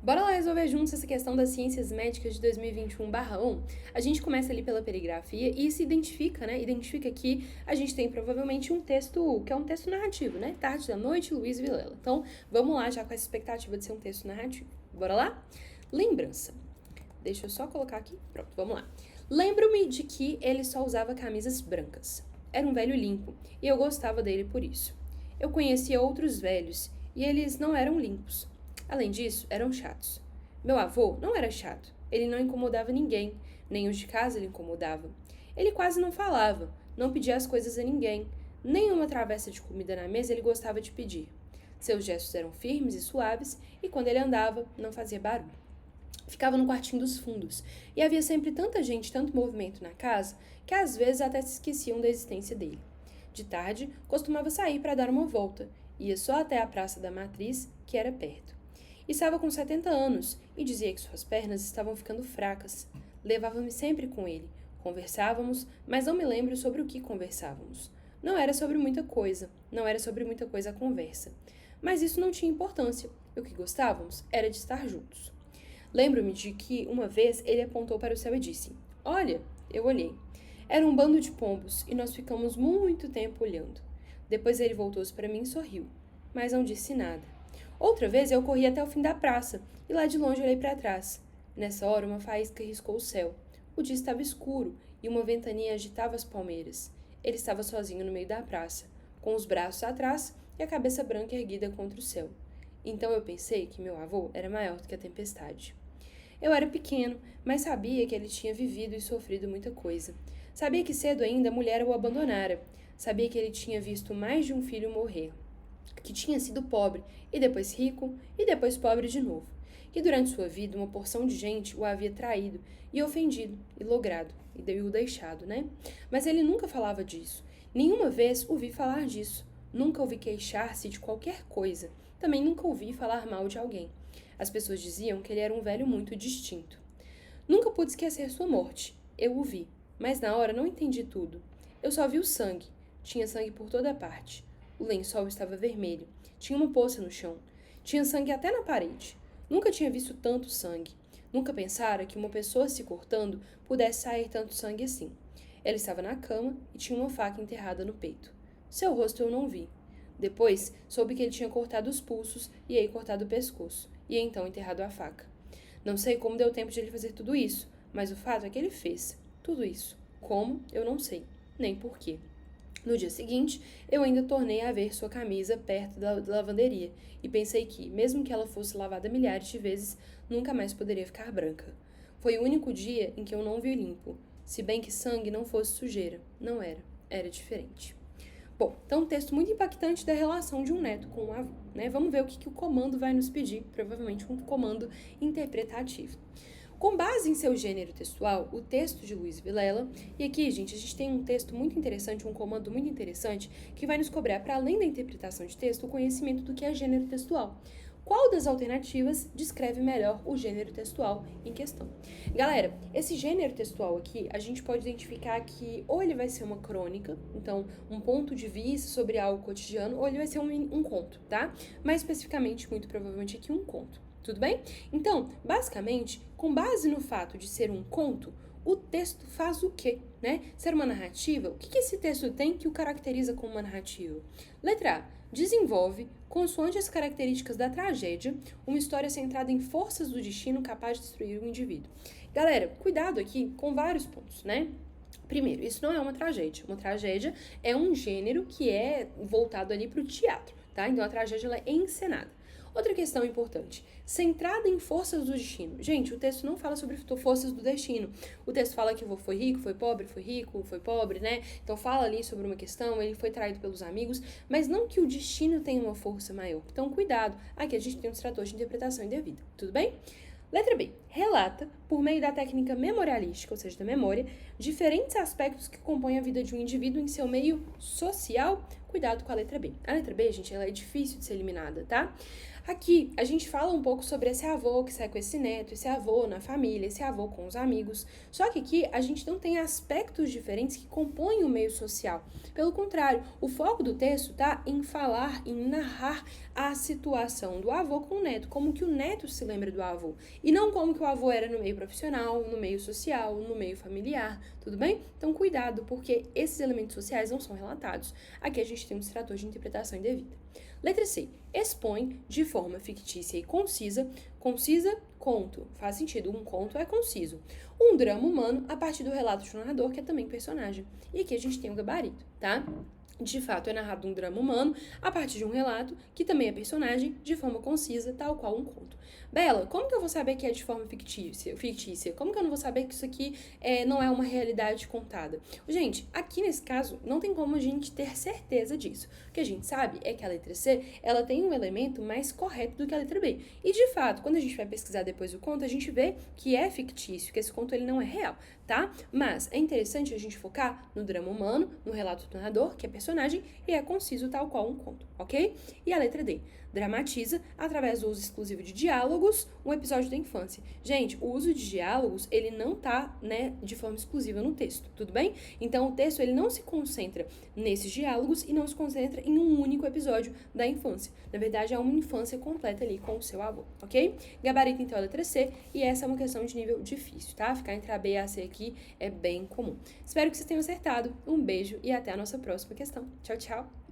Bora lá resolver juntos essa questão das ciências médicas de 2021/1. A gente começa ali pela perigrafia e se identifica, né? Identifica que a gente tem provavelmente um texto, que é um texto narrativo, né? Tarde da Noite, Luiz Vilela. Então, vamos lá já com essa expectativa de ser um texto narrativo. Bora lá? Lembrança. Deixa eu só colocar aqui. Pronto, vamos lá. Lembro-me de que ele só usava camisas brancas. Era um velho limpo e eu gostava dele por isso. Eu conhecia outros velhos e eles não eram limpos. Além disso, eram chatos. Meu avô não era chato. Ele não incomodava ninguém, nem os de casa ele incomodava. Ele quase não falava, não pedia as coisas a ninguém. Nem uma travessa de comida na mesa ele gostava de pedir. Seus gestos eram firmes e suaves, e quando ele andava, não fazia barulho. Ficava no quartinho dos fundos, e havia sempre tanta gente, tanto movimento na casa, que às vezes até se esqueciam da existência dele. De tarde, costumava sair para dar uma volta, ia só até a Praça da Matriz, que era perto. Estava com 70 anos e dizia que suas pernas estavam ficando fracas. Levava-me sempre com ele. Conversávamos, mas não me lembro sobre o que conversávamos. Não era sobre muita coisa a conversa. Mas isso não tinha importância. O que gostávamos era de estar juntos. Lembro-me de que, uma vez, ele apontou para o céu e disse: "Olha!" Eu olhei. Era um bando de pombos e nós ficamos muito tempo olhando. Depois ele voltou-se para mim e sorriu, mas não disse nada. Outra vez eu corri até o fim da praça e lá de longe olhei para trás. Nessa hora uma faísca riscou o céu. O dia estava escuro e uma ventania agitava as palmeiras. Ele estava sozinho no meio da praça, com os braços atrás e a cabeça branca erguida contra o céu. Então eu pensei que meu avô era maior do que a tempestade. Eu era pequeno, mas sabia que ele tinha vivido e sofrido muita coisa. Sabia que cedo ainda a mulher o abandonara. Sabia que ele tinha visto mais de um filho morrer, que tinha sido pobre, e depois rico, e depois pobre de novo, que durante sua vida uma porção de gente o havia traído, e ofendido, e logrado, e o deixado, né? Mas ele nunca falava disso. Nenhuma vez ouvi falar disso. Nunca ouvi queixar-se de qualquer coisa. Também nunca ouvi falar mal de alguém. As pessoas diziam que ele era um velho muito distinto. Nunca pude esquecer sua morte. Eu o vi, mas na hora não entendi tudo. Eu só vi o sangue. Tinha sangue por toda parte. O lençol estava vermelho. Tinha uma poça no chão. Tinha sangue até na parede. Nunca tinha visto tanto sangue. Nunca pensara que uma pessoa se cortando pudesse sair tanto sangue assim. Ela estava na cama e tinha uma faca enterrada no peito. Seu rosto eu não vi. Depois, soube que ele tinha cortado os pulsos e aí cortado o pescoço, e então enterrado a faca. Não sei como deu tempo de ele fazer tudo isso, mas o fato é que ele fez tudo isso. Como, eu não sei, nem porquê. No dia seguinte, eu ainda tornei a ver sua camisa perto da lavanderia e pensei que, mesmo que ela fosse lavada milhares de vezes, nunca mais poderia ficar branca. Foi o único dia em que eu não vi limpo, se bem que sangue não fosse sujeira. Não era, era diferente. Bom, então um texto muito impactante da relação de um neto com um avô, né? Vamos ver o que o comando vai nos pedir, provavelmente um comando interpretativo. Com base em seu gênero textual, o texto de Luiz Vilela, e aqui, gente, a gente tem um texto muito interessante, um comando muito interessante, que vai nos cobrar, para além da interpretação de texto, o conhecimento do que é gênero textual. Qual das alternativas descreve melhor o gênero textual em questão? Galera, esse gênero textual aqui, a gente pode identificar que ou ele vai ser uma crônica, então um ponto de vista sobre algo cotidiano, ou ele vai ser um conto, tá? Mais especificamente, muito provavelmente aqui um conto. Tudo bem? Então, basicamente, com base no fato de ser um conto, o texto faz o quê, né? Ser uma narrativa, o que esse texto tem que o caracteriza como uma narrativa? Letra A. Desenvolve, consoante as características da tragédia, uma história centrada em forças do destino capaz de destruir o indivíduo. Galera, cuidado aqui com vários pontos, né? Primeiro, isso não é uma tragédia. Uma tragédia é um gênero que é voltado ali para o teatro, tá? Então, a tragédia ela é encenada. Outra questão importante, centrada em forças do destino. Gente, o texto não fala sobre forças do destino. O texto fala que o vô foi rico, foi pobre, foi rico, foi pobre, né? Então fala ali sobre uma questão, ele foi traído pelos amigos, mas não que o destino tenha uma força maior. Então, cuidado, aqui a gente tem um distrator de interpretação indevida, tudo bem? Letra B. Relata, por meio da técnica memorialística, ou seja, da memória, diferentes aspectos que compõem a vida de um indivíduo em seu meio social, cuidado com a letra B. A letra B, gente, ela é difícil de ser eliminada, tá? Aqui, a gente fala um pouco sobre esse avô que sai com esse neto, esse avô na família, esse avô com os amigos. Só que aqui a gente não tem aspectos diferentes que compõem o meio social. Pelo contrário, o foco do texto tá em falar, em narrar a situação do avô com o neto, como que o neto se lembra do avô. E não como que o avô era no meio profissional, no meio social, no meio familiar, tudo bem? Então, cuidado, porque esses elementos sociais não são relatados. Aqui a gente tem um distrator de interpretação indevida. Letra C. Expõe de forma fictícia e concisa. Concisa, conto. Faz sentido, um conto é conciso. Um drama humano a partir do relato de um narrador, que é também personagem. E aqui a gente tem o gabarito, tá? De fato, é narrado um drama humano a partir de um relato, que também é personagem, de forma concisa, tal qual um conto. Bela, como que eu vou saber que é de forma fictícia? Como que eu não vou saber que isso aqui não é uma realidade contada? Gente, aqui nesse caso, não tem como a gente ter certeza disso. O que a gente sabe é que a letra C, ela tem um elemento mais correto do que a letra B. E, de fato, quando a gente vai pesquisar depois o conto, a gente vê que é fictício, que esse conto ele não é real, tá? Mas é interessante a gente focar no drama humano, no relato do narrador, que é personagem, e é conciso tal qual um conto, ok? E a letra D, dramatiza, através do uso exclusivo de diálogos, um episódio da infância. Gente, o uso de diálogos, ele não tá, de forma exclusiva no texto, tudo bem? Então, o texto, ele não se concentra nesses diálogos e não se concentra em um único episódio da infância. Na verdade, é uma infância completa ali com o seu avô, ok? Gabarito, então, é a letra C, e essa é uma questão de nível difícil, tá? Ficar entre a B e a C aqui é bem comum. Espero que vocês tenham acertado. Um beijo e até a nossa próxima questão. Tchau, tchau!